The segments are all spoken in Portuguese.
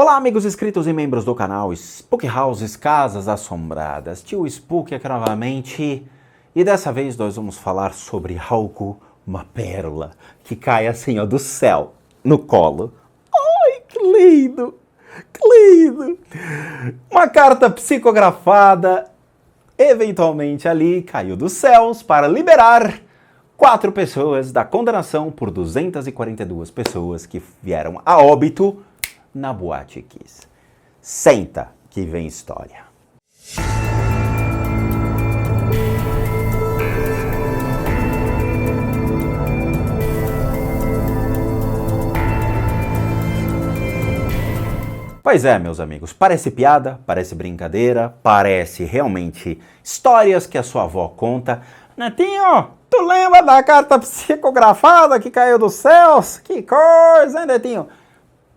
Olá, amigos inscritos e membros do canal Spook Houses Casas Assombradas. Tio Spook aqui novamente. E dessa vez nós vamos falar sobre algo, uma pérola, que cai assim, ó, do céu, no colo. Ai, que lindo! Que lindo! Uma carta psicografada, eventualmente ali, caiu dos céus para liberar 4 pessoas da condenação por 242 pessoas que vieram a óbito na Boate Kiss. Senta que vem história. Pois é, meus amigos, parece piada, parece brincadeira, parece realmente histórias que a sua avó conta. Netinho, tu lembra da carta psicografada que caiu dos céus? Que coisa, hein, Netinho?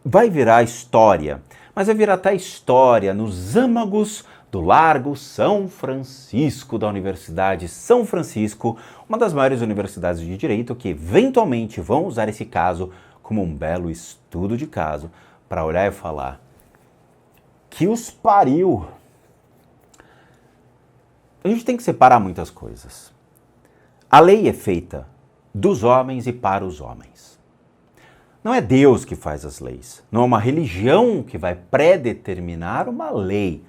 Vai virar história, mas vai virar até história nos âmagos do Largo São Francisco da Universidade São Francisco, uma das maiores universidades de direito que eventualmente vão usar esse caso como um belo estudo de caso para olhar e falar que os pariu. A gente tem que separar muitas coisas. A lei é feita dos homens e para os homens. Não é Deus que faz as leis. Não é uma religião que vai predeterminar uma lei.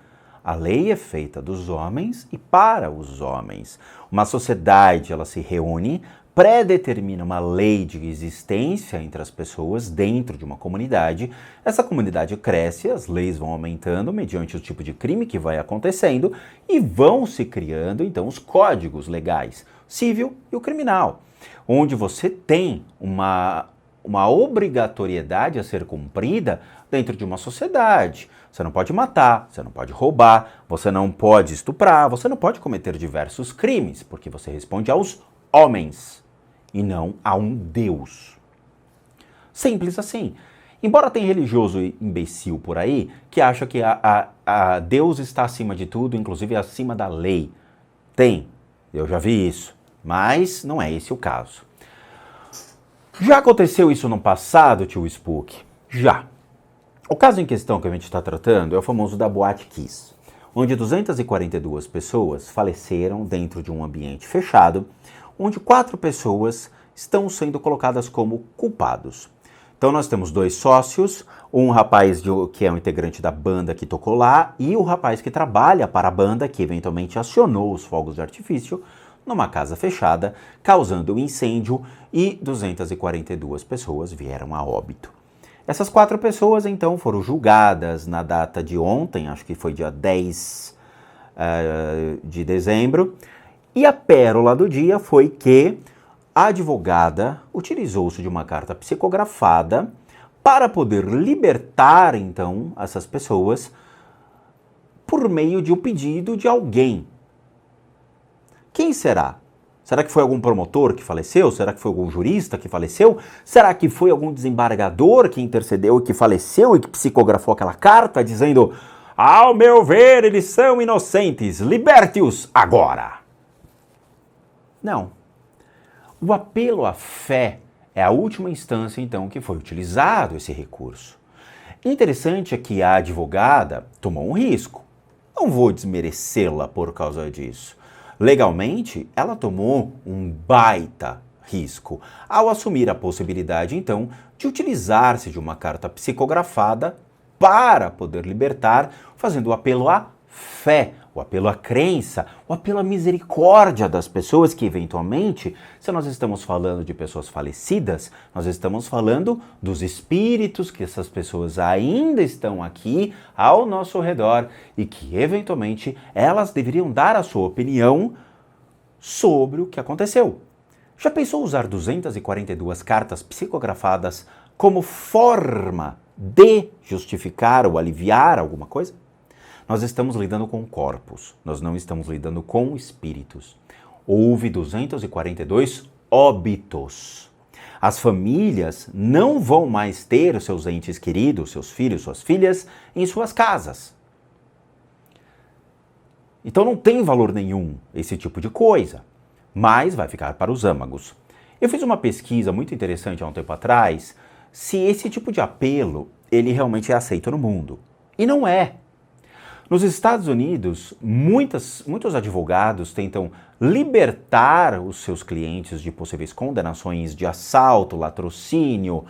A lei é feita dos homens e para os homens. Uma sociedade, ela se reúne, predetermina uma lei de existência entre as pessoas dentro de uma comunidade. Essa comunidade cresce, as leis vão aumentando mediante o tipo de crime que vai acontecendo e vão se criando, então, os códigos legais, civil e o criminal, onde você tem uma obrigatoriedade a ser cumprida dentro de uma sociedade. Você não pode matar, você não pode roubar, você não pode estuprar, você não pode cometer diversos crimes, porque você responde aos homens e não a um Deus. Simples assim. Embora tenha religioso imbecil por aí que acha que a Deus está acima de tudo, inclusive acima da lei. Tem, eu já vi isso, mas não é esse o caso. Já aconteceu isso no passado, tio Spook? Já. O caso em questão que a gente está tratando é o famoso da Boate Kiss, onde 242 pessoas faleceram dentro de um ambiente fechado, onde 4 pessoas estão sendo colocadas como culpados. Então nós temos 2 sócios, um rapaz que é um integrante da banda que tocou lá e o rapaz que trabalha para a banda que eventualmente acionou os fogos de artifício numa casa fechada, causando um incêndio e 242 pessoas vieram a óbito. Essas 4 pessoas, então, foram julgadas na data de ontem, acho que foi dia 10 de dezembro, e a pérola do dia foi que a advogada utilizou-se de uma carta psicografada para poder libertar, então, essas pessoas por meio de um pedido de alguém. Quem será? Será que foi algum promotor que faleceu? Será que foi algum jurista que faleceu? Será que foi algum desembargador que intercedeu e que faleceu e que psicografou aquela carta dizendo: ao meu ver, eles são inocentes, liberte-os agora? Não. O apelo à fé é a última instância, então, que foi utilizado esse recurso. Interessante é que a advogada tomou um risco. Não vou desmerecê-la por causa disso. Legalmente, ela tomou um baita risco ao assumir a possibilidade, então, de utilizar-se de uma carta psicografada para poder libertar, fazendo o apelo à fé, o apelo à crença, o apelo à misericórdia das pessoas que, eventualmente, se nós estamos falando de pessoas falecidas, nós estamos falando dos espíritos que essas pessoas ainda estão aqui ao nosso redor e que, eventualmente, elas deveriam dar a sua opinião sobre o que aconteceu. Já pensou usar 242 cartas psicografadas como forma de justificar ou aliviar alguma coisa? Nós estamos lidando com corpos, nós não estamos lidando com espíritos. Houve 242 óbitos. As famílias não vão mais ter seus entes queridos, seus filhos, suas filhas, em suas casas. Então não tem valor nenhum esse tipo de coisa, mas vai ficar para os âmagos. Eu fiz uma pesquisa muito interessante há um tempo atrás se esse tipo de apelo ele realmente é aceito no mundo. E não é. Nos Estados Unidos, muitos advogados tentam libertar os seus clientes de possíveis condenações de assalto, latrocínio,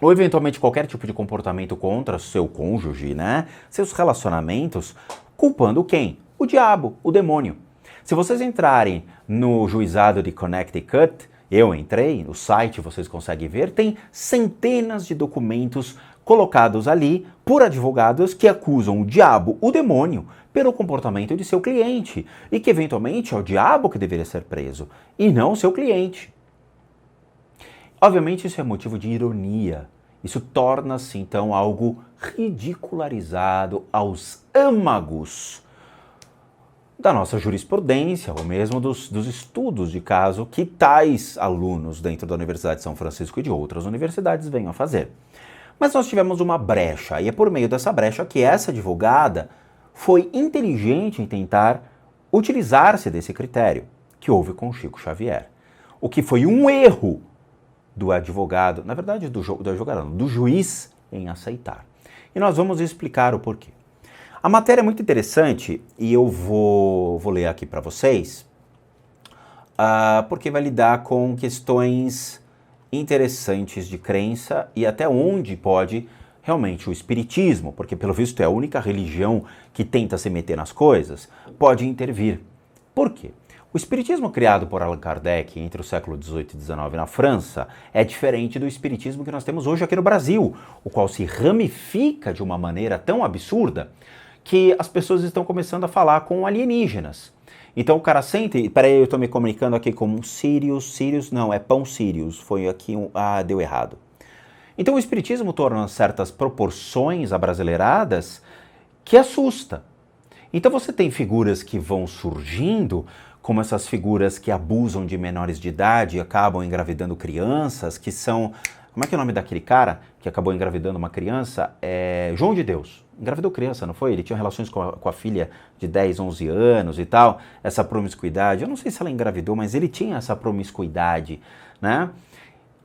ou eventualmente qualquer tipo de comportamento contra seu cônjuge, né? Seus relacionamentos, culpando quem? O diabo, o demônio. Se vocês entrarem no juizado de Connecticut, eu entrei, no site vocês conseguem ver, tem centenas de documentos colocados ali por advogados que acusam o diabo, o demônio, pelo comportamento de seu cliente e que eventualmente é o diabo que deveria ser preso e não o seu cliente. Obviamente isso é motivo de ironia. Isso torna-se então algo ridicularizado aos âmagos da nossa jurisprudência, ou mesmo dos estudos de caso que tais alunos dentro da Universidade de São Francisco e de outras universidades venham a fazer. Mas nós tivemos uma brecha, e é por meio dessa brecha que essa advogada foi inteligente em tentar utilizar-se desse critério que houve com Chico Xavier. O que foi um erro do advogado, na verdade do advogado não, do juiz em aceitar. E nós vamos explicar o porquê. A matéria é muito interessante e eu vou ler aqui para vocês, porque vai lidar com questões interessantes de crença e até onde pode realmente o espiritismo, porque pelo visto é a única religião que tenta se meter nas coisas, pode intervir. Por quê? O espiritismo criado por Allan Kardec entre o século XVIII e XIX na França é diferente do espiritismo que nós temos hoje aqui no Brasil, o qual se ramifica de uma maneira tão absurda que as pessoas estão começando a falar com alienígenas. Então o cara sente, peraí, eu estou me comunicando aqui com um Sirius, não, é Pão Sirius, foi aqui deu errado. Então o espiritismo torna certas proporções abrasileiradas que assusta. Então você tem figuras que vão surgindo, como essas figuras que abusam de menores de idade e acabam engravidando crianças, que são... Como é que é o nome daquele cara que acabou engravidando uma criança? É João de Deus. Engravidou criança, não foi? Ele tinha relações com a filha de 10, 11 anos e tal. Essa promiscuidade. Eu não sei se ela engravidou, mas ele tinha essa promiscuidade, né?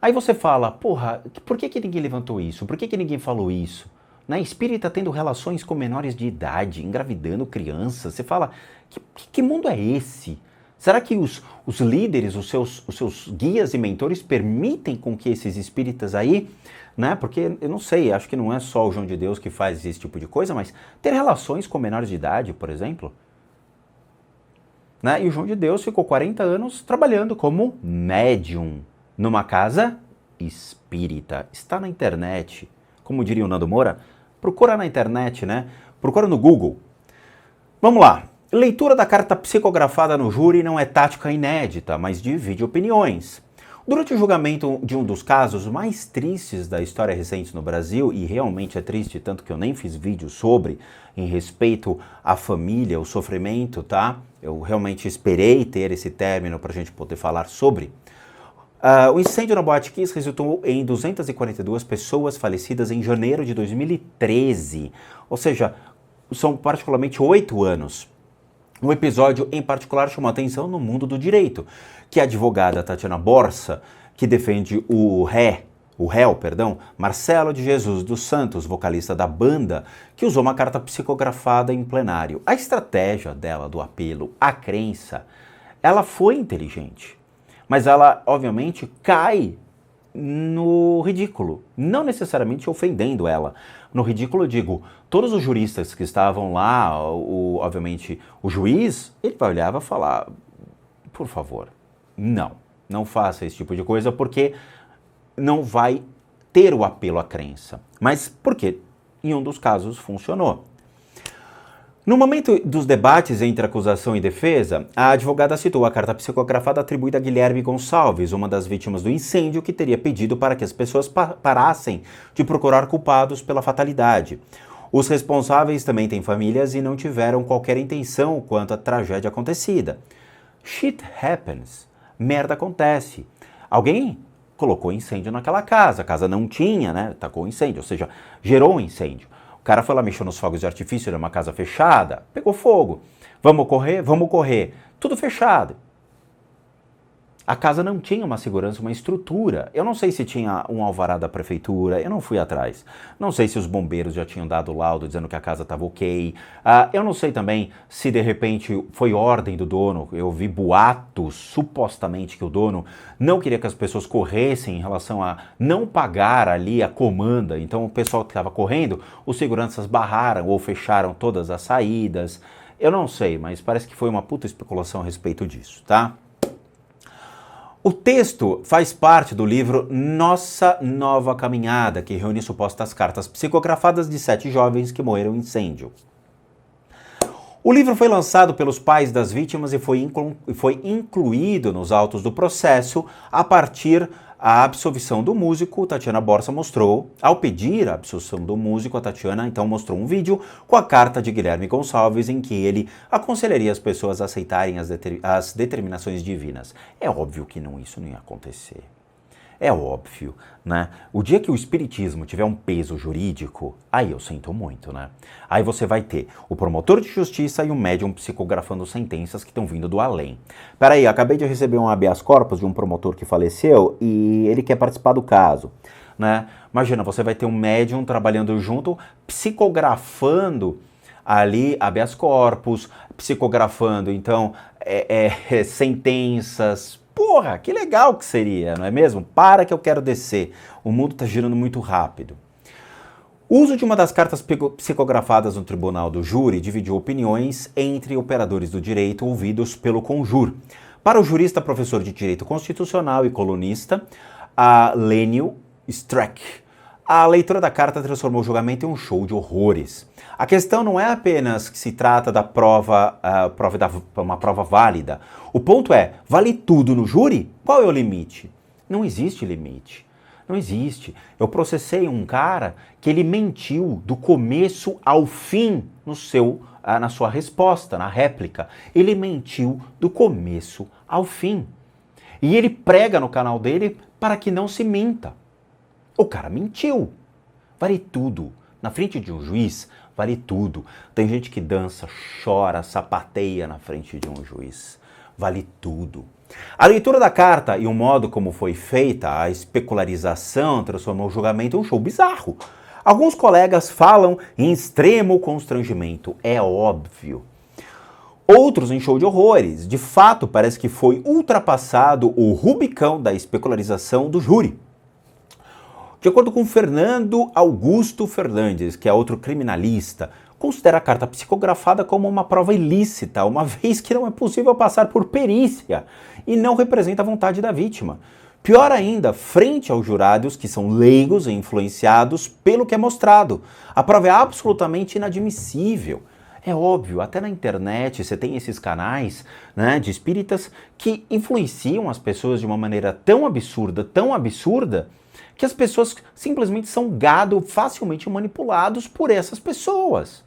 Aí você fala, porra, por que ninguém levantou isso? Por que ninguém falou isso? Né? Espírita tendo relações com menores de idade, engravidando crianças. Você fala, que mundo é esse? Será que os líderes, os seus guias e mentores permitem com que esses espíritas aí, né? Porque eu não sei, acho que não é só o João de Deus que faz esse tipo de coisa, mas ter relações com menores de idade, por exemplo. Né? E o João de Deus ficou 40 anos trabalhando como médium numa casa espírita. Está na internet. Como diria o Nando Moura, procura na internet, né? Procura no Google. Vamos lá. Leitura da carta psicografada no júri não é tática inédita, mas divide opiniões. Durante o julgamento de um dos casos mais tristes da história recente no Brasil, e realmente é triste, tanto que eu nem fiz vídeo sobre, em respeito à família, o sofrimento, tá? Eu realmente esperei ter esse término para a gente poder falar sobre. O incêndio na Boate Kiss resultou em 242 pessoas falecidas em janeiro de 2013, ou seja, são particularmente 8 anos. Um episódio em particular chamou a atenção no mundo do direito, que a advogada Tatiana Borsa, que defende o réu, Marcelo de Jesus dos Santos, vocalista da banda, que usou uma carta psicografada em plenário. A estratégia dela do apelo à crença, ela foi inteligente, mas ela, obviamente, cai no ridículo, não necessariamente ofendendo ela. No ridículo eu digo, todos os juristas que estavam lá, obviamente o juiz, ele vai olhar e vai falar, por favor, não faça esse tipo de coisa porque não vai ter o apelo à crença. Mas por quê? Em um dos casos funcionou. No momento dos debates entre acusação e defesa, a advogada citou a carta psicografada atribuída a Guilherme Gonçalves, uma das vítimas do incêndio, que teria pedido para que as pessoas parassem de procurar culpados pela fatalidade. Os responsáveis também têm famílias e não tiveram qualquer intenção quanto à tragédia acontecida. Shit happens. Merda acontece. Alguém colocou incêndio naquela casa, a casa não tinha, né? Tacou incêndio, ou seja, gerou um incêndio. O cara foi lá, mexeu nos fogos de artifício numa casa fechada, pegou fogo. Vamos correr? Vamos correr. Tudo fechado. A casa não tinha uma segurança, uma estrutura. Eu não sei se tinha um alvará da prefeitura, eu não fui atrás. Não sei se os bombeiros já tinham dado laudo dizendo que a casa estava ok. Eu não sei também se de repente foi ordem do dono. Eu vi boatos, supostamente, que o dono não queria que as pessoas corressem em relação a não pagar ali a comanda. Então o pessoal que estava correndo, os seguranças barraram ou fecharam todas as saídas. Eu não sei, mas parece que foi uma puta especulação a respeito disso, tá? O texto faz parte do livro Nossa Nova Caminhada, que reúne supostas cartas psicografadas de 7 jovens que morreram em incêndio. O livro foi lançado pelos pais das vítimas e foi incluído nos autos do processo a partir da absolvição do músico. Tatiana Borsa mostrou, ao pedir a absolvição do músico, a Tatiana então mostrou um vídeo com a carta de Guilherme Gonçalves em que ele aconselharia as pessoas a aceitarem as determinações divinas. É óbvio que isso não ia acontecer. É óbvio, né? O dia que o espiritismo tiver um peso jurídico, aí eu sinto muito, né? Aí você vai ter o promotor de justiça e o médium psicografando sentenças que estão vindo do além. Peraí, acabei de receber um habeas corpus de um promotor que faleceu e ele quer participar do caso, né? Imagina, você vai ter um médium trabalhando junto, psicografando ali habeas corpus, psicografando, então, sentenças. Porra, que legal que seria, não é mesmo? Para que eu quero descer. O mundo está girando muito rápido. O uso de uma das cartas psicografadas no tribunal do júri dividiu opiniões entre operadores do direito ouvidos pelo Conjur. Para o jurista, professor de Direito Constitucional e colunista, Lênio Streck, a leitura da carta transformou o julgamento em um show de horrores. A questão não é apenas que se trata da uma prova válida. O ponto é, vale tudo no júri? Qual é o limite? Não existe limite. Não existe. Eu processei um cara que ele mentiu do começo ao fim na sua resposta, na réplica. Ele mentiu do começo ao fim. E ele prega no canal dele para que não se minta. O cara mentiu. Vale tudo. Na frente de um juiz, vale tudo. Tem gente que dança, chora, sapateia na frente de um juiz. Vale tudo. A leitura da carta e o modo como foi feita, a especularização, transformou o julgamento em um show bizarro. Alguns colegas falam em extremo constrangimento. É óbvio. Outros em show de horrores. De fato, parece que foi ultrapassado o rubicão da especularização do júri. De acordo com Fernando Augusto Fernandes, que é outro criminalista, considera a carta psicografada como uma prova ilícita, uma vez que não é possível passar por perícia e não representa a vontade da vítima. Pior ainda, frente aos jurados que são leigos e influenciados pelo que é mostrado. A prova é absolutamente inadmissível. É óbvio, até na internet você tem esses canais, né, de espíritas que influenciam as pessoas de uma maneira tão absurda, que as pessoas simplesmente são gado facilmente manipulados por essas pessoas.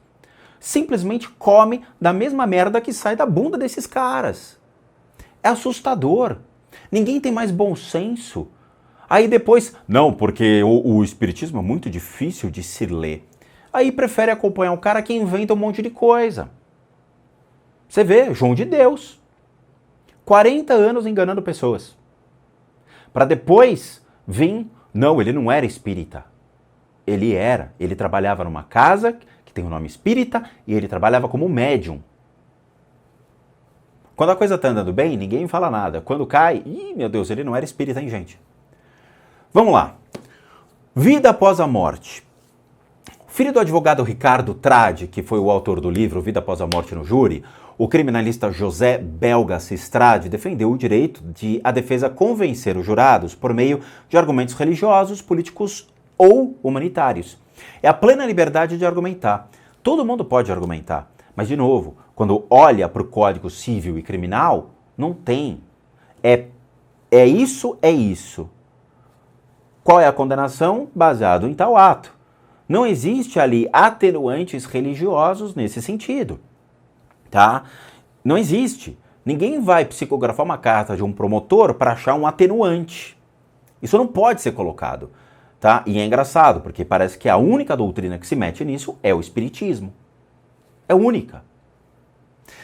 Simplesmente come da mesma merda que sai da bunda desses caras. É assustador. Ninguém tem mais bom senso. Aí depois, não, porque o espiritismo é muito difícil de se ler. Aí prefere acompanhar um cara que inventa um monte de coisa. Você vê, João de Deus. 40 anos enganando pessoas. Para depois vir... Não, ele não era espírita. Ele trabalhava numa casa que tem o nome espírita e ele trabalhava como médium. Quando a coisa tá andando bem, ninguém fala nada. Quando cai, meu Deus, ele não era espírita, hein, gente? Vamos lá. Vida após a morte. Filho do advogado Ricardo Trade, que foi o autor do livro Vida após a Morte no Júri, o criminalista José Belga Sistrade defendeu o direito de a defesa convencer os jurados por meio de argumentos religiosos, políticos ou humanitários. É a plena liberdade de argumentar. Todo mundo pode argumentar, mas, de novo, quando olha para o Código Civil e Criminal, não tem. É isso. Qual é a condenação? Baseado em tal ato. Não existe ali atenuantes religiosos nesse sentido, tá? Não existe. Ninguém vai psicografar uma carta de um promotor para achar um atenuante. Isso não pode ser colocado, tá? E é engraçado, porque parece que a única doutrina que se mete nisso é o espiritismo. É única.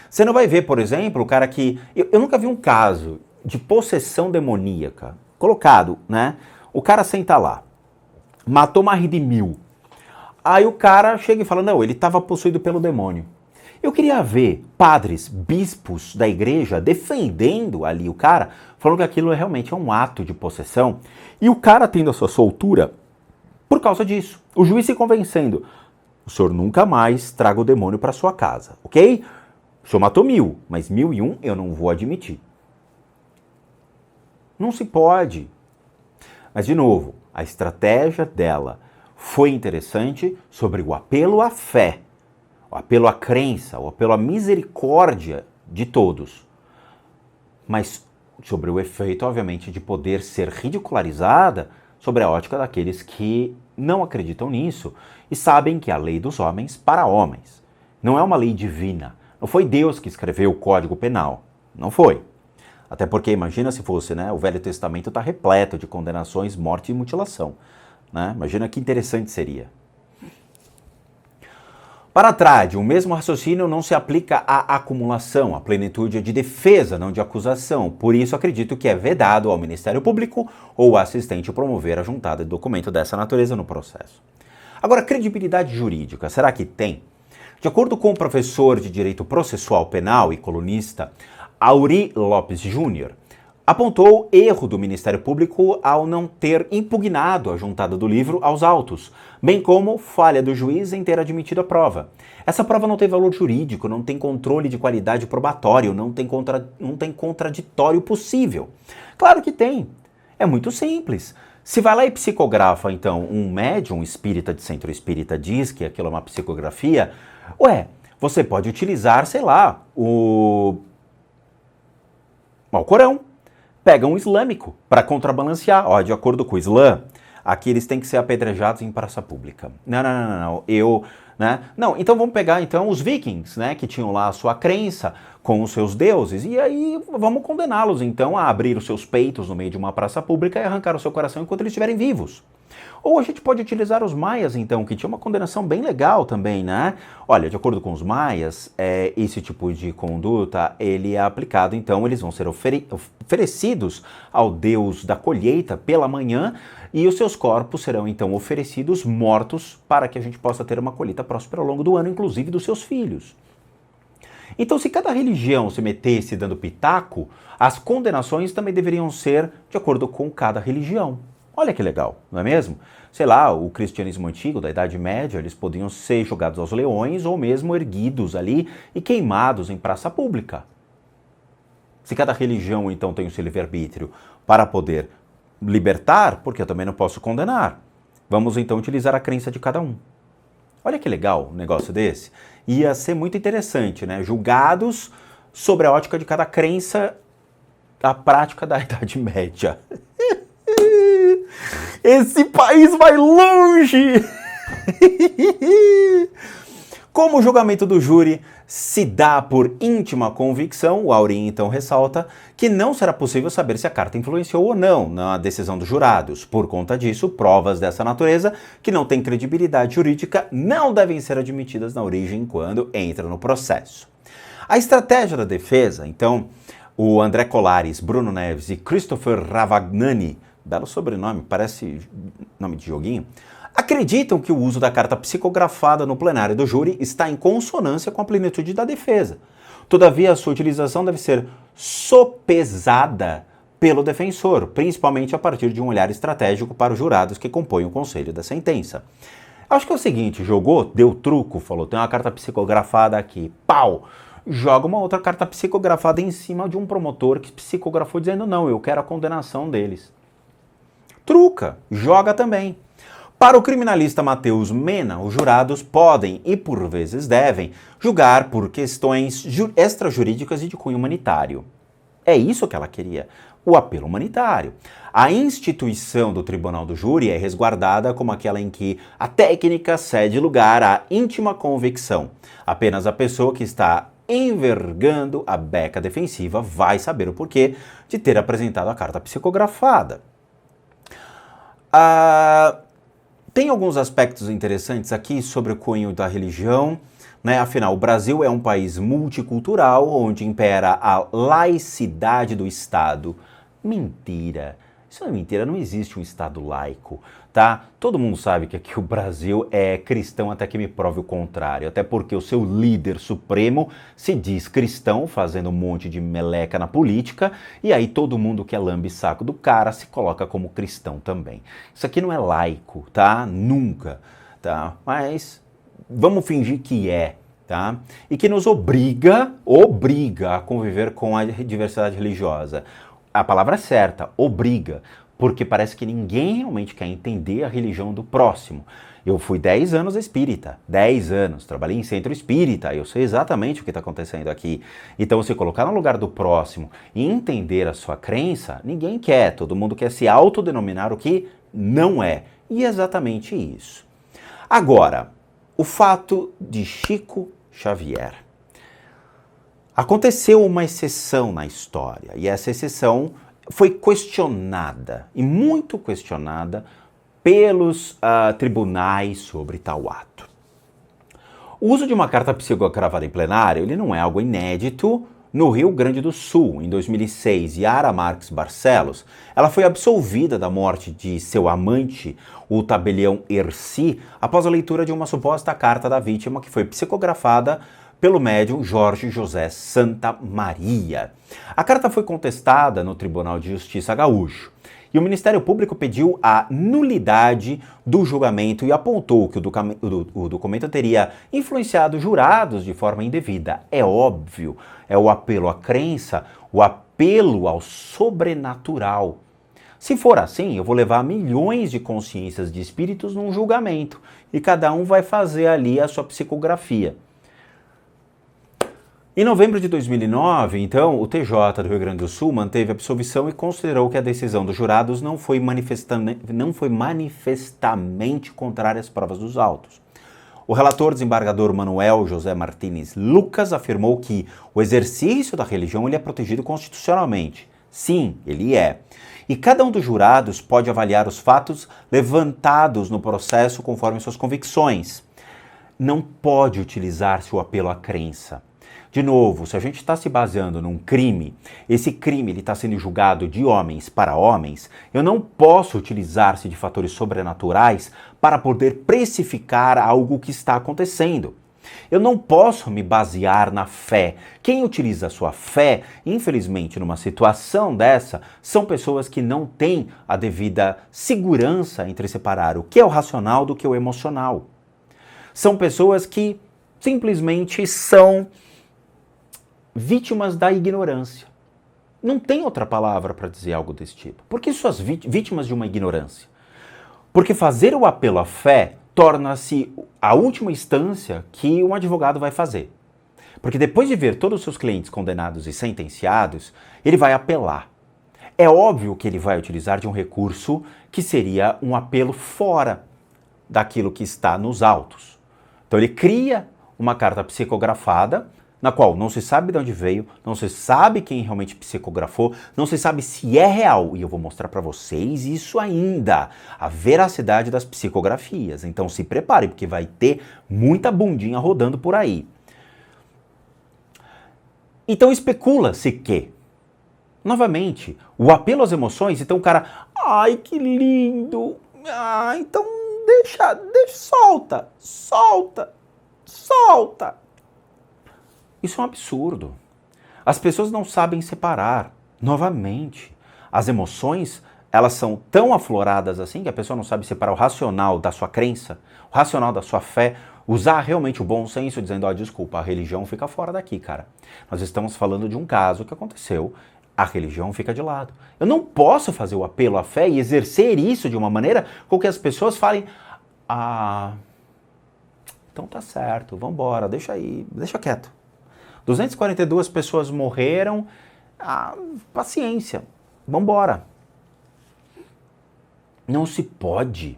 Você não vai ver, por exemplo, o cara que... Eu nunca vi um caso, de possessão demoníaca colocado, né? O cara senta lá, matou mais de 1000. Aí o cara chega e fala, não, ele estava possuído pelo demônio. Eu queria ver padres, bispos da igreja defendendo ali o cara, falando que aquilo realmente é um ato de possessão, e o cara tendo a sua soltura por causa disso. O juiz se convencendo, o senhor nunca mais traga o demônio para sua casa, ok? O senhor matou 1000, mas 1001 eu não vou admitir. Não se pode. Mas, de novo, a estratégia dela foi interessante sobre o apelo à fé, o apelo à crença, o apelo à misericórdia de todos. Mas sobre o efeito, obviamente, de poder ser ridicularizada sobre a ótica daqueles que não acreditam nisso e sabem que a lei dos homens para homens não é uma lei divina. Não foi Deus que escreveu o Código Penal. Não foi. Até porque, imagina se fosse, né? O Velho Testamento está repleto de condenações, morte e mutilação. Né? Imagina que interessante seria. Para Trade, o mesmo raciocínio não se aplica à acumulação, a plenitude é de defesa, não de acusação. Por isso, acredito que é vedado ao Ministério Público ou assistente promover a juntada de documento dessa natureza no processo. Agora, credibilidade jurídica, será que tem? De acordo com o professor de Direito Processual Penal e colunista Auri Lopes Júnior, apontou erro do Ministério Público ao não ter impugnado a juntada do livro aos autos, bem como falha do juiz em ter admitido a prova. Essa prova não tem valor jurídico, não tem controle de qualidade probatório, não tem contraditório possível. Claro que tem. É muito simples. Se vai lá e psicografa, então, um médium, um espírita de centro espírita diz que aquilo é uma psicografia, você pode utilizar, sei lá, o Alcorão. Pega um islâmico para contrabalancear. De acordo com o Islã, aqui eles têm que ser apedrejados em praça pública. Não. Não, então vamos pegar então os vikings, né, que tinham lá a sua crença com os seus deuses, e aí vamos condená-los então a abrir os seus peitos no meio de uma praça pública e arrancar o seu coração enquanto eles estiverem vivos. Ou a gente pode utilizar os maias, então, que tinha uma condenação bem legal também, né? Olha, de acordo com os maias, esse tipo de conduta, ele é aplicado, então, eles vão ser oferecidos ao deus da colheita pela manhã e os seus corpos serão, então, oferecidos mortos para que a gente possa ter uma colheita próspera ao longo do ano, inclusive dos seus filhos. Então, se cada religião se metesse dando pitaco, as condenações também deveriam ser de acordo com cada religião. Olha que legal, não é mesmo? Sei lá, o cristianismo antigo, da Idade Média, eles podiam ser jogados aos leões ou mesmo erguidos ali e queimados em praça pública. Se cada religião, então, tem o seu livre-arbítrio para poder libertar, porque eu também não posso condenar. Vamos, então, utilizar a crença de cada um. Olha que legal um negócio desse. Ia ser muito interessante, né? Julgados sobre a ótica de cada crença, a prática da Idade Média. Esse país vai longe! Como o julgamento do júri se dá por íntima convicção, o Auri então ressalta que não será possível saber se a carta influenciou ou não na decisão dos jurados. Por conta disso, provas dessa natureza, que não têm credibilidade jurídica, não devem ser admitidas na origem quando entra no processo. A estratégia da defesa, então, o André Colares, Bruno Neves e Christopher Ravagnani, belo sobrenome, parece nome de joguinho, acreditam que o uso da carta psicografada no plenário do júri está em consonância com a plenitude da defesa. Todavia, a sua utilização deve ser sopesada pelo defensor, principalmente a partir de um olhar estratégico para os jurados que compõem o conselho da sentença. Acho que é o seguinte, jogou, deu truco, falou, tem uma carta psicografada aqui, pau! Joga uma outra carta psicografada em cima de um promotor que psicografou dizendo não, eu quero a condenação deles. Truca, joga também. Para o criminalista Matheus Mena, os jurados podem e por vezes devem julgar por questões extrajurídicas e de cunho humanitário. É isso que ela queria, o apelo humanitário. A instituição do tribunal do júri é resguardada como aquela em que a técnica cede lugar à íntima convicção. Apenas a pessoa que está envergando a beca defensiva vai saber o porquê de ter apresentado a carta psicografada. Tem alguns aspectos interessantes aqui sobre o cunho da religião, né? Afinal, o Brasil é um país multicultural onde impera a laicidade do Estado. Mentira! Isso não é mentira, não existe um Estado laico, tá? Todo mundo sabe que aqui o Brasil é cristão até que me prove o contrário, até porque o seu líder supremo se diz cristão, fazendo um monte de meleca na política, e aí todo mundo que é lambe-saco do cara se coloca como cristão também. Isso aqui não é laico, tá? Nunca, tá? Mas vamos fingir que é, tá? E que nos obriga a conviver com a diversidade religiosa. A palavra é certa, obriga, porque parece que ninguém realmente quer entender a religião do próximo. Eu fui 10 anos espírita, 10 anos, trabalhei em centro espírita, eu sei exatamente o que está acontecendo aqui. Então, se colocar no lugar do próximo e entender a sua crença, ninguém quer, todo mundo quer se autodenominar o que não é. E é exatamente isso. Agora, o fato de Chico Xavier. Aconteceu uma exceção na história, e essa exceção foi questionada, e muito questionada, pelos tribunais sobre tal ato. O uso de uma carta psicografada em plenário, ele não é algo inédito. No Rio Grande do Sul, em 2006, Yara Marques Barcelos, ela foi absolvida da morte de seu amante, o tabelião Herci, após a leitura de uma suposta carta da vítima que foi psicografada pelo médium Jorge José Santa Maria. A carta foi contestada no Tribunal de Justiça Gaúcho e o Ministério Público pediu a nulidade do julgamento e apontou que o documento teria influenciado jurados de forma indevida. É óbvio, é o apelo à crença, o apelo ao sobrenatural. Se for assim, eu vou levar milhões de consciências de espíritos num julgamento e cada um vai fazer ali a sua psicografia. Em novembro de 2009, então, o TJ do Rio Grande do Sul manteve a absolvição e considerou que a decisão dos jurados não foi manifestamente contrária às provas dos autos. O relator desembargador Manuel José Martins Lucas afirmou que o exercício da religião ele é protegido constitucionalmente. Sim, ele é. E cada um dos jurados pode avaliar os fatos levantados no processo conforme suas convicções. Não pode utilizar-se o apelo à crença. De novo, se a gente está se baseando num crime, esse crime está sendo julgado de homens para homens, eu não posso utilizar-se de fatores sobrenaturais para poder precificar algo que está acontecendo. Eu não posso me basear na fé. Quem utiliza a sua fé, infelizmente, numa situação dessa, são pessoas que não têm a devida segurança entre separar o que é o racional do que é o emocional. São pessoas que simplesmente são vítimas da ignorância. Não tem outra palavra para dizer algo desse tipo. Por que suas vítimas de uma ignorância? Porque fazer o apelo à fé torna-se a última instância que um advogado vai fazer. Porque depois de ver todos os seus clientes condenados e sentenciados, ele vai apelar. É óbvio que ele vai utilizar de um recurso que seria um apelo fora daquilo que está nos autos. Então ele cria uma carta psicografada, na qual não se sabe de onde veio, não se sabe quem realmente psicografou, não se sabe se é real. E eu vou mostrar para vocês isso ainda, a veracidade das psicografias. Então se prepare, porque vai ter muita bundinha rodando por aí. Então especula-se que, novamente, o apelo às emoções, então o cara, ai que lindo, então deixa, solta. Isso é um absurdo. As pessoas não sabem separar. Novamente, as emoções, elas são tão afloradas assim que a pessoa não sabe separar o racional da sua crença, o racional da sua fé, usar realmente o bom senso dizendo, desculpa, a religião fica fora daqui, cara. Nós estamos falando de um caso que aconteceu, a religião fica de lado. Eu não posso fazer o apelo à fé e exercer isso de uma maneira com que as pessoas falem, então tá certo, vambora, deixa aí, deixa quieto. 242 pessoas morreram, paciência, vambora. Não se pode.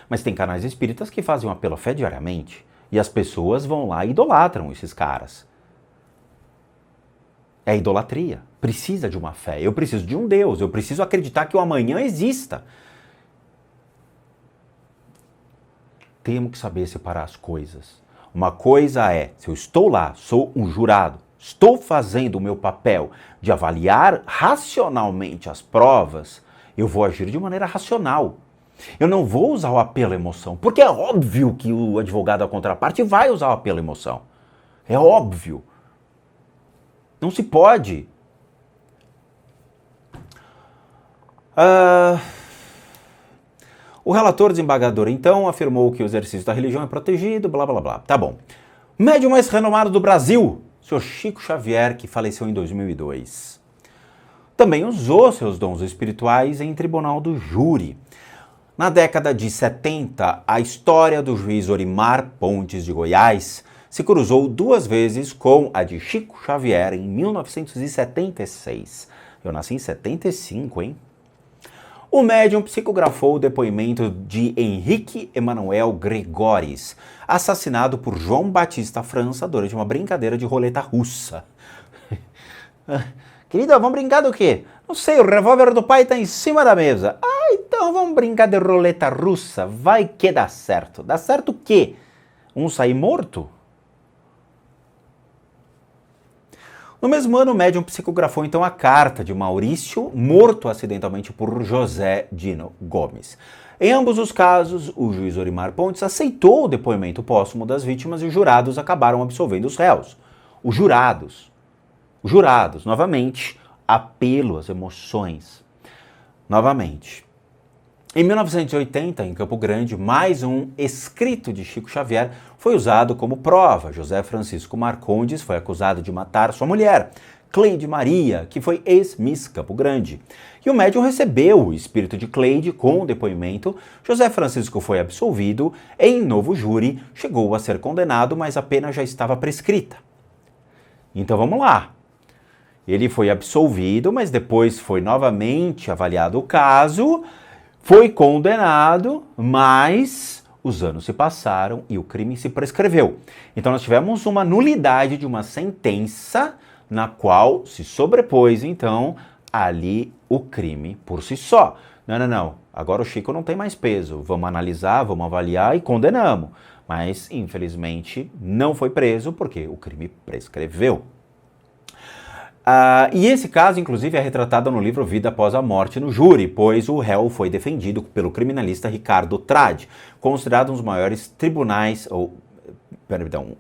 Mas tem canais espíritas que fazem um apelo à fé diariamente e as pessoas vão lá e idolatram esses caras. É idolatria. Precisa de uma fé. Eu preciso de um Deus. Eu preciso acreditar que o amanhã exista. temos que saber separar as coisas. Uma coisa é, se eu estou lá, sou um jurado, estou fazendo o meu papel de avaliar racionalmente as provas, eu vou agir de maneira racional. Eu não vou usar o apelo à emoção, porque é óbvio que o advogado da contraparte vai usar o apelo à emoção. É óbvio. Não se pode. O relator desembargador, então, afirmou que o exercício da religião é protegido, blá, blá, blá. Tá bom. Médium mais renomado do Brasil, Sr. Chico Xavier, que faleceu em 2002. Também usou seus dons espirituais em tribunal do júri. Na década de 70, a história do juiz Orimar Pontes de Goiás se cruzou 2 vezes com a de Chico Xavier em 1976. Eu nasci em 75, hein? O médium psicografou o depoimento de Henrique Emanuel Gregores, assassinado por João Batista França durante uma brincadeira de roleta russa. Querida, vamos brincar do quê? Não sei, o revólver do pai está em cima da mesa. Então vamos brincar de roleta russa, vai que dá certo. Dá certo o quê? Um sair morto? No mesmo ano, o médium psicografou então a carta de Maurício, morto acidentalmente por José Dino Gomes. Em ambos os casos, o juiz Orimar Pontes aceitou o depoimento póstumo das vítimas e os jurados acabaram absolvendo os réus. Os jurados, novamente, apelo às emoções. Novamente. Em 1980, em Campo Grande, mais um escrito de Chico Xavier foi usado como prova. José Francisco Marcondes foi acusado de matar sua mulher, Cleide Maria, que foi ex-Miss Campo Grande. E o médium recebeu o espírito de Cleide com o depoimento. José Francisco foi absolvido, em novo júri chegou a ser condenado, mas a pena já estava prescrita. Então vamos lá. Ele foi absolvido, mas depois foi novamente avaliado o caso, foi condenado, mas os anos se passaram e o crime se prescreveu. Então nós tivemos uma nulidade de uma sentença na qual se sobrepôs, então, ali o crime por si só. Não. Agora o Chico não tem mais peso. Vamos analisar, vamos avaliar e condenamos. Mas, infelizmente, não foi preso porque o crime prescreveu. E esse caso, inclusive, é retratado no livro Vida Após a Morte no júri, pois o réu foi defendido pelo criminalista Ricardo Trade, considerado um dos maiores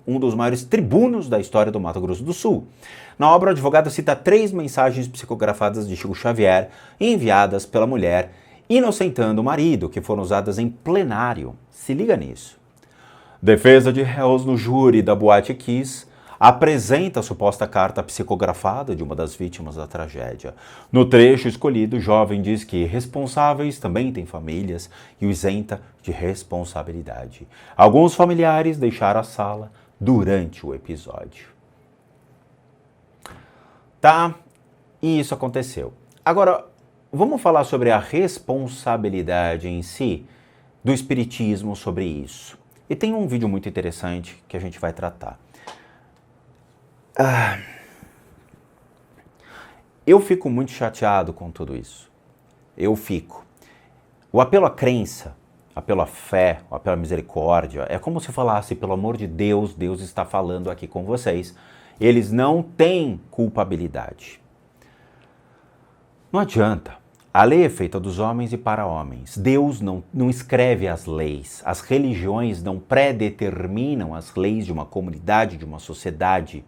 um dos maiores tribunos da história do Mato Grosso do Sul. Na obra, o advogado cita 3 mensagens psicografadas de Chico Xavier, enviadas pela mulher, inocentando o marido, que foram usadas em plenário. Se liga nisso. Defesa de réus no júri da Boate Kiss apresenta a suposta carta psicografada de uma das vítimas da tragédia. No trecho escolhido, o jovem diz que responsáveis também têm famílias e o isenta de responsabilidade. Alguns familiares deixaram a sala durante o episódio. Tá? E isso aconteceu. Agora, vamos falar sobre a responsabilidade em si do espiritismo sobre isso. E tem um vídeo muito interessante que a gente vai tratar. Eu fico muito chateado com tudo isso. Eu fico. O apelo à crença, apelo à fé, o apelo à misericórdia, é como se falasse, pelo amor de Deus, Deus está falando aqui com vocês. Eles não têm culpabilidade. Não adianta. A lei é feita dos homens e para homens. Deus não escreve as leis. As religiões não predeterminam as leis de uma comunidade, de uma sociedade.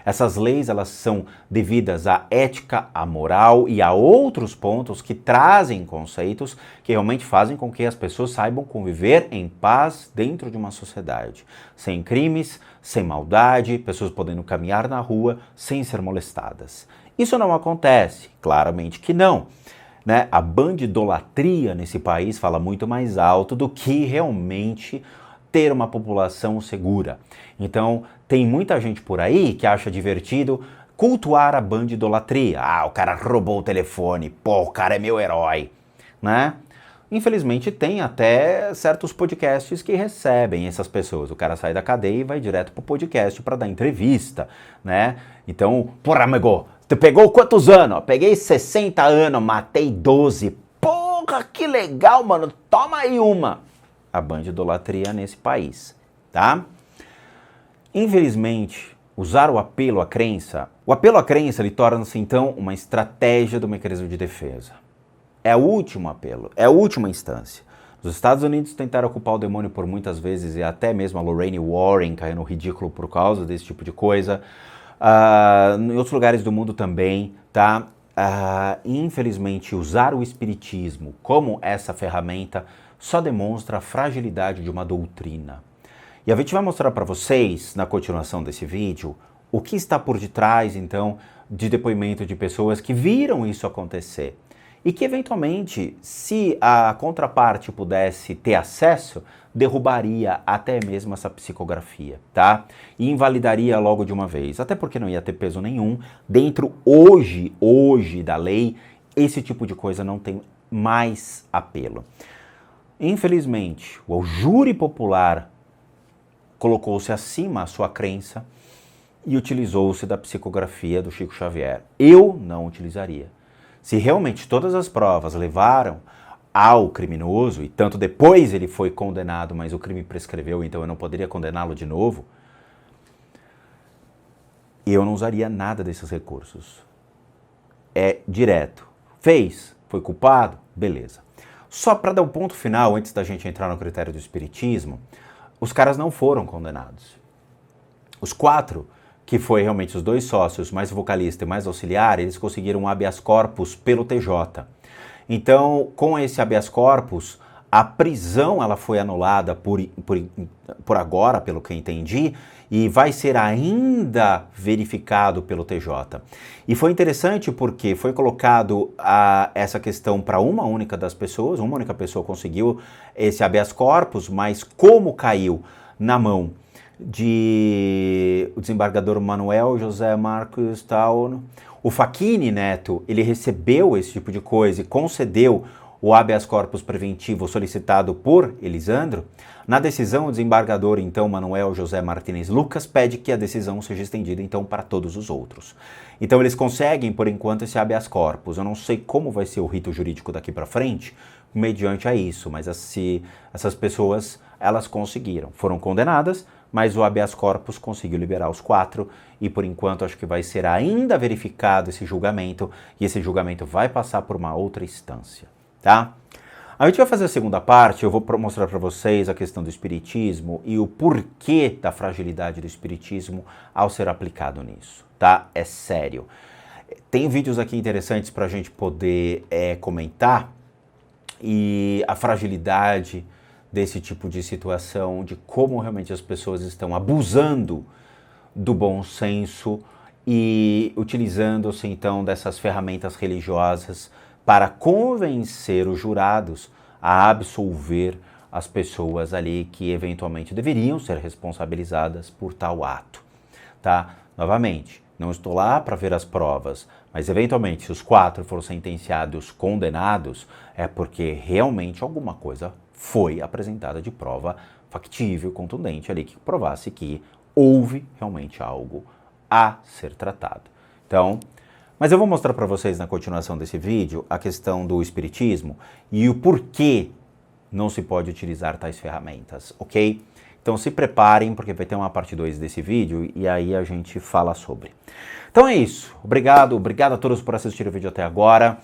Essas leis, elas são devidas à ética, à moral e a outros pontos que trazem conceitos que realmente fazem com que as pessoas saibam conviver em paz dentro de uma sociedade. Sem crimes, sem maldade, pessoas podendo caminhar na rua sem ser molestadas. Isso não acontece? Claramente que não. Né? A bandidolatria nesse país fala muito mais alto do que realmente ter uma população segura. Então, tem muita gente por aí que acha divertido cultuar a bandidolatria. O cara roubou o telefone, o cara é meu herói, né? Infelizmente, tem até certos podcasts que recebem essas pessoas. O cara sai da cadeia e vai direto pro podcast para dar entrevista, né? Então, porra, amigo, tu pegou quantos anos? Peguei 60 anos, matei 12. Porra, que legal, mano, toma aí uma. a bandidolatria nesse país, tá? Infelizmente, usar o apelo à crença ele torna-se então uma estratégia do mecanismo de defesa. É o último apelo, é a última instância. Os Estados Unidos tentaram ocupar o demônio por muitas vezes e até mesmo a Lorraine Warren caiu no ridículo por causa desse tipo de coisa. Em outros lugares do mundo também, tá? Infelizmente, usar o espiritismo como essa ferramenta só demonstra a fragilidade de uma doutrina. E a gente vai mostrar para vocês, na continuação desse vídeo, o que está por detrás, então, de depoimento de pessoas que viram isso acontecer. E que, eventualmente, se a contraparte pudesse ter acesso, derrubaria até mesmo essa psicografia, tá? E invalidaria logo de uma vez. Até porque não ia ter peso nenhum. Dentro, hoje da lei, esse tipo de coisa não tem mais apelo. Infelizmente, o júri popular colocou-se acima a sua crença e utilizou-se da psicografia do Chico Xavier. Eu não utilizaria. Se realmente todas as provas levaram ao criminoso, e tanto depois ele foi condenado, mas o crime prescreveu, então eu não poderia condená-lo de novo, eu não usaria nada desses recursos. É direto. Fez, foi culpado, beleza. Só para dar um ponto final, antes da gente entrar no critério do espiritismo, os caras não foram condenados. Os 4, que foi realmente os 2 sócios, mais o vocalista e mais auxiliar, eles conseguiram um habeas corpus pelo TJ. Então, com esse habeas corpus, a prisão ela foi anulada por agora, pelo que eu entendi, e vai ser ainda verificado pelo TJ. E foi interessante porque foi colocado essa questão para uma única pessoa conseguiu esse habeas corpus, mas como caiu na mão de o desembargador Manuel José Marcos tal, o Facchini Neto, ele recebeu esse tipo de coisa e concedeu o habeas corpus preventivo solicitado por Elisandro. Na decisão, o desembargador, então, Manuel José Martínez Lucas, pede que a decisão seja estendida, então, para todos os outros. Então, eles conseguem, por enquanto, esse habeas corpus. Eu não sei como vai ser o rito jurídico daqui para frente, mediante a isso, mas essas pessoas, elas conseguiram. Foram condenadas, mas o habeas corpus conseguiu liberar os 4 e, por enquanto, acho que vai ser ainda verificado esse julgamento e esse julgamento vai passar por uma outra instância, tá? A gente vai fazer a segunda parte, eu vou mostrar para vocês a questão do espiritismo e o porquê da fragilidade do espiritismo ao ser aplicado nisso, tá? É sério. Tem vídeos aqui interessantes para a gente poder comentar e a fragilidade desse tipo de situação, de como realmente as pessoas estão abusando do bom senso e utilizando-se então dessas ferramentas religiosas para convencer os jurados a absolver as pessoas ali que eventualmente deveriam ser responsabilizadas por tal ato, tá? Novamente, não estou lá para ver as provas, mas eventualmente se os 4 foram sentenciados, condenados, é porque realmente alguma coisa foi apresentada de prova factível, contundente ali, que provasse que houve realmente algo a ser tratado. Então, mas eu vou mostrar para vocês na continuação desse vídeo a questão do espiritismo e o porquê não se pode utilizar tais ferramentas, ok? Então se preparem porque vai ter uma parte 2 desse vídeo e aí a gente fala sobre. Então é isso. Obrigado a todos por assistir o vídeo até agora.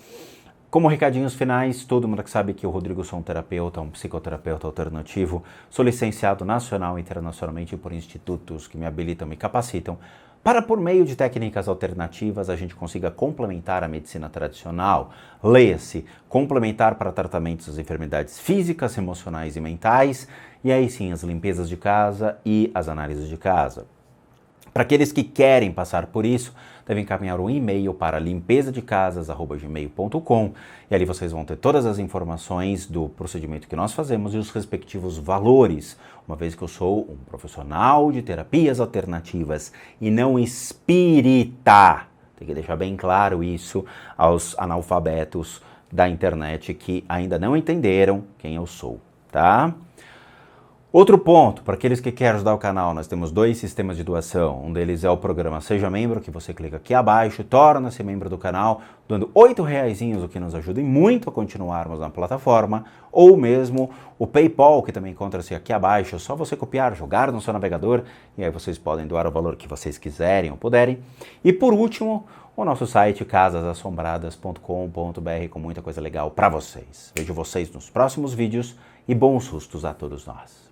Como recadinhos finais, todo mundo que sabe que eu, Rodrigo, sou um terapeuta, um psicoterapeuta alternativo, sou licenciado nacional e internacionalmente por institutos que me habilitam e capacitam para, por meio de técnicas alternativas, a gente consiga complementar a medicina tradicional, leia-se, complementar para tratamentos das enfermidades físicas, emocionais e mentais, e aí sim as limpezas de casa e as análises de casa. Para aqueles que querem passar por isso, devem encaminhar um e-mail para limpezadecasas@gmail.com e ali vocês vão ter todas as informações do procedimento que nós fazemos e os respectivos valores, uma vez que eu sou um profissional de terapias alternativas e não espírita. Tem que deixar bem claro isso aos analfabetos da internet que ainda não entenderam quem eu sou, tá? Outro ponto, para aqueles que querem ajudar o canal, nós temos 2 sistemas de doação. Um deles é o programa Seja Membro, que você clica aqui abaixo, torna-se membro do canal, dando R$8, o que nos ajuda muito a continuarmos na plataforma, ou mesmo o PayPal, que também encontra-se aqui abaixo. É só você copiar, jogar no seu navegador, e aí vocês podem doar o valor que vocês quiserem ou puderem. E por último, o nosso site casasassombradas.com.br, com muita coisa legal para vocês. Vejo vocês nos próximos vídeos e bons sustos a todos nós.